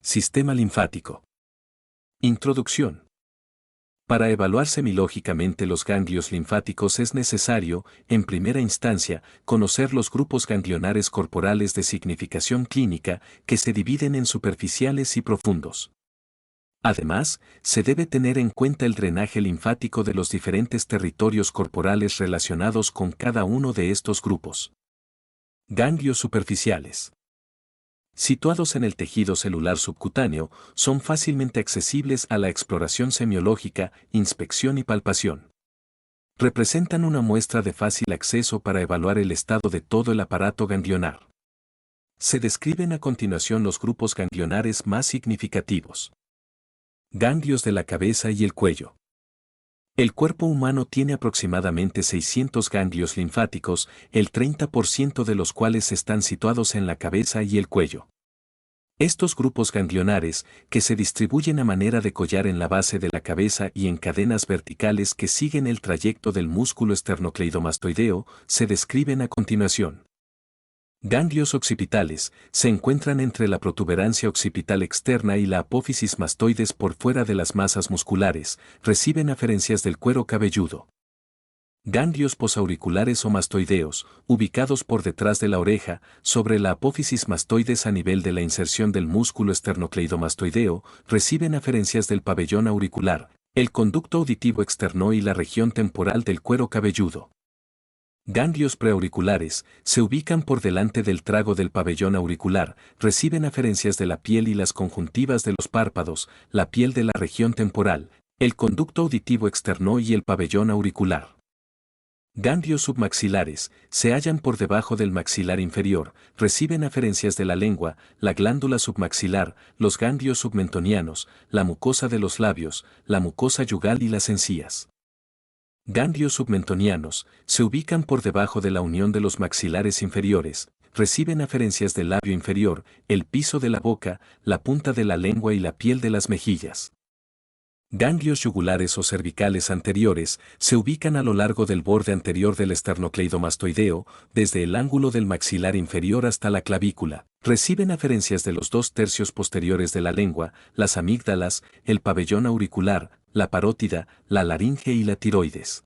Sistema linfático. Introducción. Para evaluar semilógicamente los ganglios linfáticos es necesario, en primera instancia, conocer los grupos ganglionares corporales de significación clínica que se dividen en superficiales y profundos. Además, se debe tener en cuenta el drenaje linfático de los diferentes territorios corporales relacionados con cada uno de estos grupos. Ganglios superficiales. Situados en el tejido celular subcutáneo, son fácilmente accesibles a la exploración semiológica, inspección y palpación. Representan una muestra de fácil acceso para evaluar el estado de todo el aparato ganglionar. Se describen a continuación los grupos ganglionares más significativos. Ganglios de la cabeza y el cuello. El cuerpo humano tiene aproximadamente 600 ganglios linfáticos, el 30% de los cuales están situados en la cabeza y el cuello. Estos grupos ganglionares, que se distribuyen a manera de collar en la base de la cabeza y en cadenas verticales que siguen el trayecto del músculo esternocleidomastoideo, se describen a continuación. Ganglios occipitales, se encuentran entre la protuberancia occipital externa y la apófisis mastoides por fuera de las masas musculares, reciben aferencias del cuero cabelludo. Ganglios posauriculares o mastoideos, ubicados por detrás de la oreja, sobre la apófisis mastoides a nivel de la inserción del músculo esternocleidomastoideo, reciben aferencias del pabellón auricular, el conducto auditivo externo y la región temporal del cuero cabelludo. Ganglios preauriculares, se ubican por delante del trago del pabellón auricular, reciben aferencias de la piel y las conjuntivas de los párpados, la piel de la región temporal, el conducto auditivo externo y el pabellón auricular. Ganglios submaxilares, se hallan por debajo del maxilar inferior, reciben aferencias de la lengua, la glándula submaxilar, los ganglios submentonianos, la mucosa de los labios, la mucosa yugal y las encías. Ganglios submentonianos, se ubican por debajo de la unión de los maxilares inferiores, reciben aferencias del labio inferior, el piso de la boca, la punta de la lengua y la piel de las mejillas. Ganglios yugulares o cervicales anteriores, se ubican a lo largo del borde anterior del esternocleidomastoideo, desde el ángulo del maxilar inferior hasta la clavícula, reciben aferencias de los 2/3 posteriores de la lengua, las amígdalas, el pabellón auricular, la parótida, la laringe y la tiroides.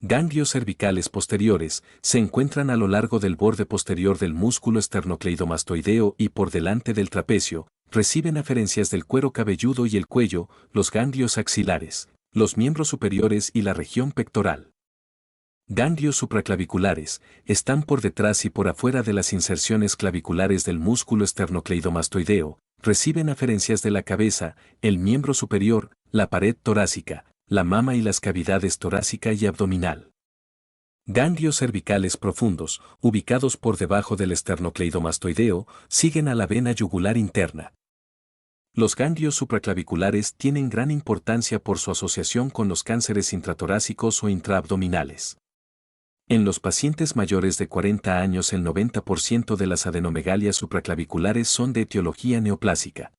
Ganglios cervicales posteriores, se encuentran a lo largo del borde posterior del músculo esternocleidomastoideo y por delante del trapecio, reciben aferencias del cuero cabelludo y el cuello, los ganglios axilares, los miembros superiores y la región pectoral. Ganglios supraclaviculares, están por detrás y por afuera de las inserciones claviculares del músculo esternocleidomastoideo, reciben aferencias de la cabeza, el miembro superior, la pared torácica, la mama y las cavidades torácica y abdominal. Ganglios cervicales profundos, ubicados por debajo del esternocleidomastoideo, siguen a la vena yugular interna. Los ganglios supraclaviculares tienen gran importancia por su asociación con los cánceres intratorácicos o intraabdominales. En los pacientes mayores de 40 años el 90% de las adenomegalias supraclaviculares son de etiología neoplásica.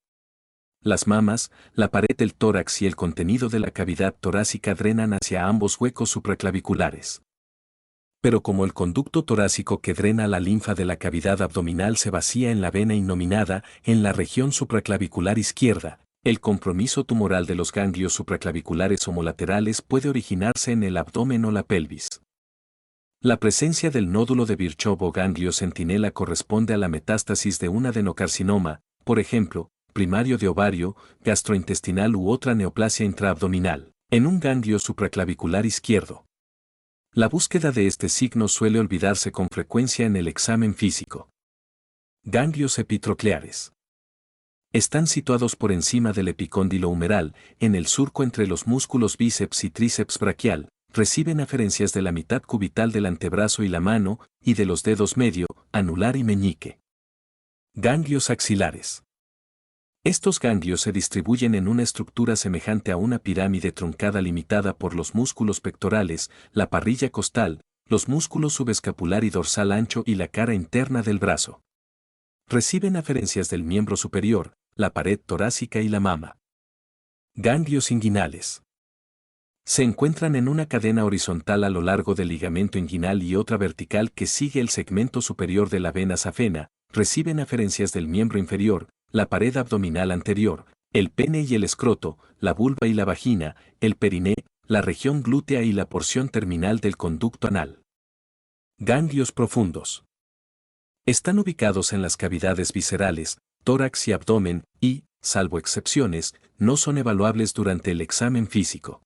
Las mamas, la pared del tórax y el contenido de la cavidad torácica drenan hacia ambos huecos supraclaviculares. Pero como el conducto torácico que drena la linfa de la cavidad abdominal se vacía en la vena innominada, en la región supraclavicular izquierda, el compromiso tumoral de los ganglios supraclaviculares homolaterales puede originarse en el abdomen o la pelvis. La presencia del nódulo de Virchow o ganglio centinela corresponde a la metástasis de un adenocarcinoma, por ejemplo, primario de ovario, gastrointestinal u otra neoplasia intraabdominal, en un ganglio supraclavicular izquierdo. La búsqueda de este signo suele olvidarse con frecuencia en el examen físico. Ganglios epitrocleares. Están situados por encima del epicóndilo humeral, en el surco entre los músculos bíceps y tríceps braquial, reciben aferencias de la mitad cubital del antebrazo y la mano, y de los dedos medio, anular y meñique. Ganglios axilares. Estos ganglios se distribuyen en una estructura semejante a una pirámide truncada limitada por los músculos pectorales, la parrilla costal, los músculos subescapular y dorsal ancho y la cara interna del brazo. Reciben aferencias del miembro superior, la pared torácica y la mama. Ganglios inguinales. Se encuentran en una cadena horizontal a lo largo del ligamento inguinal y otra vertical que sigue el segmento superior de la vena safena, reciben aferencias del miembro inferior, la pared abdominal anterior, el pene y el escroto, la vulva y la vagina, el periné, la región glútea y la porción terminal del conducto anal. Ganglios profundos. Están ubicados en las cavidades viscerales, tórax y abdomen y, salvo excepciones, no son evaluables durante el examen físico.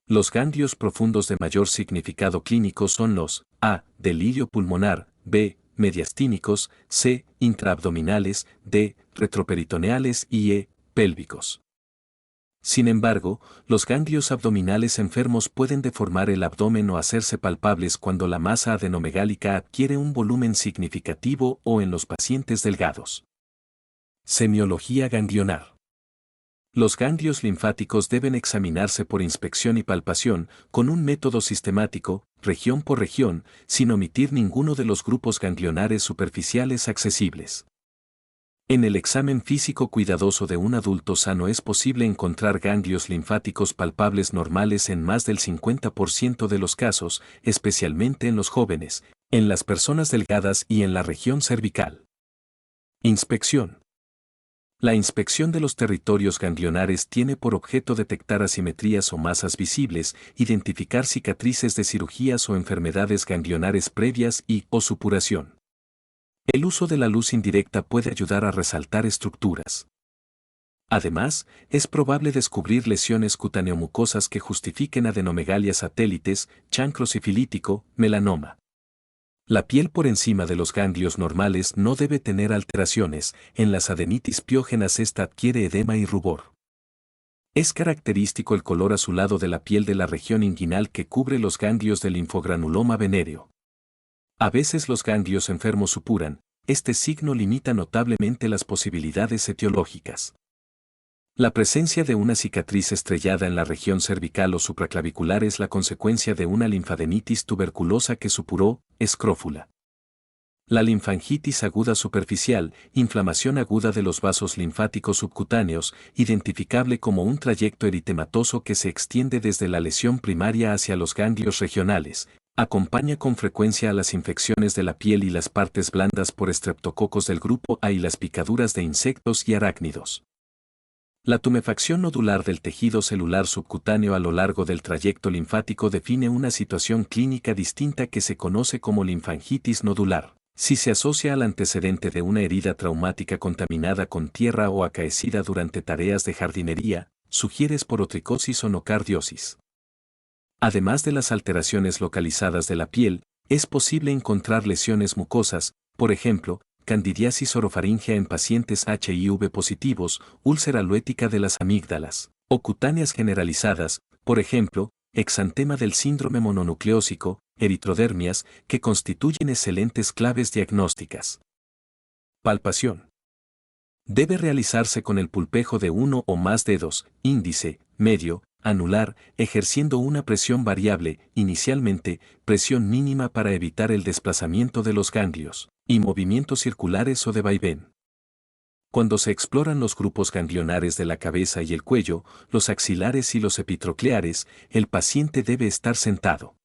Los ganglios profundos de mayor significado clínico son los A. Delirio pulmonar, B. Mediastínicos, C. Intraabdominales, D. Retroperitoneales y E. Pélvicos. Sin embargo, los ganglios abdominales enfermos pueden deformar el abdomen o hacerse palpables cuando la masa adenomegálica adquiere un volumen significativo o en los pacientes delgados. Semiología ganglionar. Los ganglios linfáticos deben examinarse por inspección y palpación, con un método sistemático, región por región, sin omitir ninguno de los grupos ganglionares superficiales accesibles. En el examen físico cuidadoso de un adulto sano es posible encontrar ganglios linfáticos palpables normales en más del 50% de los casos, especialmente en los jóvenes, en las personas delgadas y en la región cervical. Inspección. La inspección de los territorios ganglionares tiene por objeto detectar asimetrías o masas visibles, identificar cicatrices de cirugías o enfermedades ganglionares previas y/o supuración. El uso de la luz indirecta puede ayudar a resaltar estructuras. Además, es probable descubrir lesiones cutáneo-mucosas que justifiquen adenomegalia satélites, chancro sifilítico, melanoma. La piel por encima de los ganglios normales no debe tener alteraciones, en las adenitis piógenas esta adquiere edema y rubor. Es característico el color azulado de la piel de la región inguinal que cubre los ganglios del linfogranuloma venéreo. A veces los ganglios enfermos supuran, este signo limita notablemente las posibilidades etiológicas. La presencia de una cicatriz estrellada en la región cervical o supraclavicular es la consecuencia de una linfadenitis tuberculosa que supuró, escrófula. La linfangitis aguda superficial, inflamación aguda de los vasos linfáticos subcutáneos, identificable como un trayecto eritematoso que se extiende desde la lesión primaria hacia los ganglios regionales, acompaña con frecuencia a las infecciones de la piel y las partes blandas por estreptococos del grupo A y las picaduras de insectos y arácnidos. La tumefacción nodular del tejido celular subcutáneo a lo largo del trayecto linfático define una situación clínica distinta que se conoce como linfangitis nodular. Si se asocia al antecedente de una herida traumática contaminada con tierra o acaecida durante tareas de jardinería, sugiere esporotricosis o nocardiosis. Además de las alteraciones localizadas de la piel, es posible encontrar lesiones mucosas, por ejemplo, candidiasis orofaríngea en pacientes HIV positivos, úlcera luética de las amígdalas, o cutáneas generalizadas, por ejemplo, exantema del síndrome mononucleósico, eritrodermias, que constituyen excelentes claves diagnósticas. Palpación. Debe realizarse con el pulpejo de uno o más dedos, índice, medio, anular, ejerciendo una presión variable, inicialmente, presión mínima para evitar el desplazamiento de los ganglios, y movimientos circulares o de vaivén. Cuando se exploran los grupos ganglionares de la cabeza y el cuello, los axilares y los epitrocleares, el paciente debe estar sentado.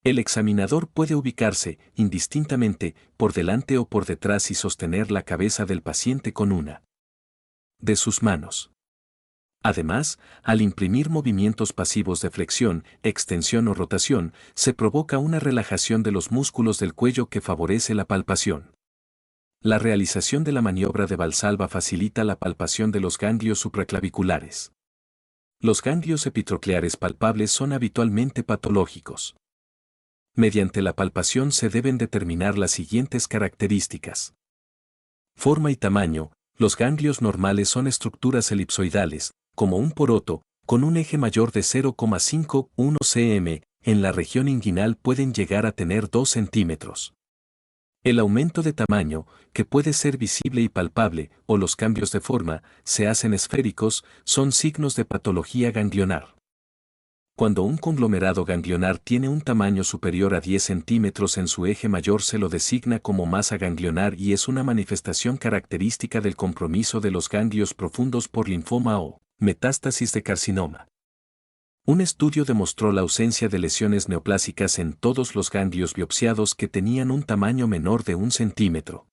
El examinador puede ubicarse, indistintamente, por delante o por detrás y sostener la cabeza del paciente con una de sus manos. Además, al imprimir movimientos pasivos de flexión, extensión o rotación, se provoca una relajación de los músculos del cuello que favorece la palpación. La realización de la maniobra de Valsalva facilita la palpación de los ganglios supraclaviculares. Los ganglios epitrocleares palpables son habitualmente patológicos. Mediante la palpación se deben determinar las siguientes características. Forma y tamaño. Los ganglios normales son estructuras elipsoidales, como un poroto, con un eje mayor de 0,51 cm, en la región inguinal pueden llegar a tener 2 centímetros. El aumento de tamaño, que puede ser visible y palpable, o los cambios de forma, se hacen esféricos, son signos de patología ganglionar. Cuando un conglomerado ganglionar tiene un tamaño superior a 10 centímetros en su eje mayor se lo designa como masa ganglionar y es una manifestación característica del compromiso de los ganglios profundos por linfoma o metástasis de carcinoma. Un estudio demostró la ausencia de lesiones neoplásicas en todos los ganglios biopsiados que tenían un tamaño menor de 1 centímetro.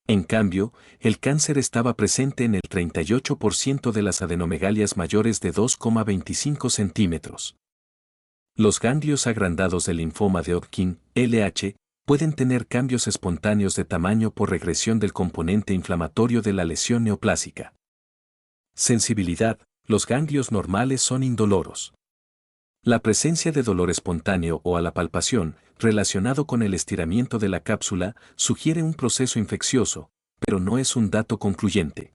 En cambio, el cáncer estaba presente en el 38% de las adenomegalias mayores de 2,25 centímetros. Los ganglios agrandados del linfoma de Hodgkin, LH, pueden tener cambios espontáneos de tamaño por regresión del componente inflamatorio de la lesión neoplásica. Sensibilidad: los ganglios normales son indoloros. La presencia de dolor espontáneo o a la palpación, relacionado con el estiramiento de la cápsula, sugiere un proceso infeccioso, pero no es un dato concluyente.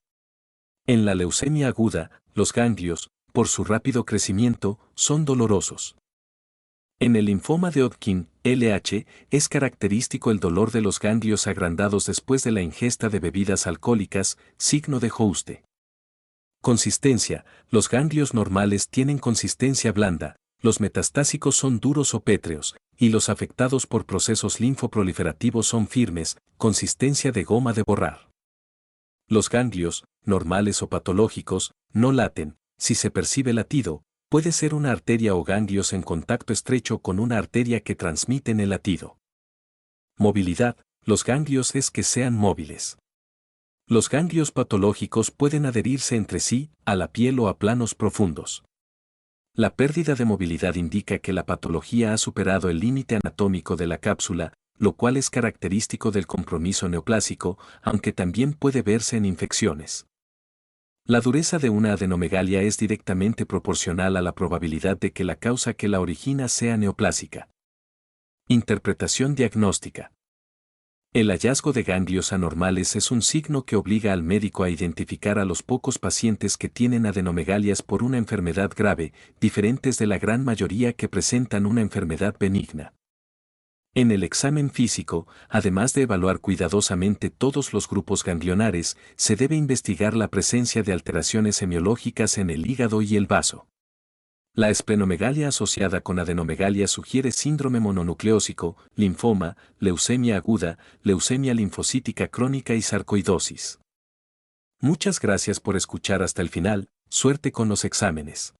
En la leucemia aguda, los ganglios, por su rápido crecimiento, son dolorosos. En el linfoma de Hodgkin, LH, es característico el dolor de los ganglios agrandados después de la ingesta de bebidas alcohólicas, signo de Hoste. Consistencia: los ganglios normales tienen consistencia blanda, los metastásicos son duros o pétreos, y los afectados por procesos linfoproliferativos son firmes, consistencia de goma de borrar. Los ganglios, normales o patológicos, no laten. Si se percibe latido, puede ser una arteria o ganglios en contacto estrecho con una arteria que transmiten el latido. Movilidad: los ganglios es que sean móviles. Los ganglios patológicos pueden adherirse entre sí, a la piel o a planos profundos. La pérdida de movilidad indica que la patología ha superado el límite anatómico de la cápsula, lo cual es característico del compromiso neoplásico, aunque también puede verse en infecciones. La dureza de una adenomegalia es directamente proporcional a la probabilidad de que la causa que la origina sea neoplásica. Interpretación diagnóstica. El hallazgo de ganglios anormales es un signo que obliga al médico a identificar a los pocos pacientes que tienen adenomegalias por una enfermedad grave, diferentes de la gran mayoría que presentan una enfermedad benigna. En el examen físico, además de evaluar cuidadosamente todos los grupos ganglionares, se debe investigar la presencia de alteraciones semiológicas en el hígado y el vaso. La esplenomegalia asociada con adenomegalia sugiere síndrome mononucleósico, linfoma, leucemia aguda, leucemia linfocítica crónica y sarcoidosis. Muchas gracias por escuchar hasta el final, suerte con los exámenes.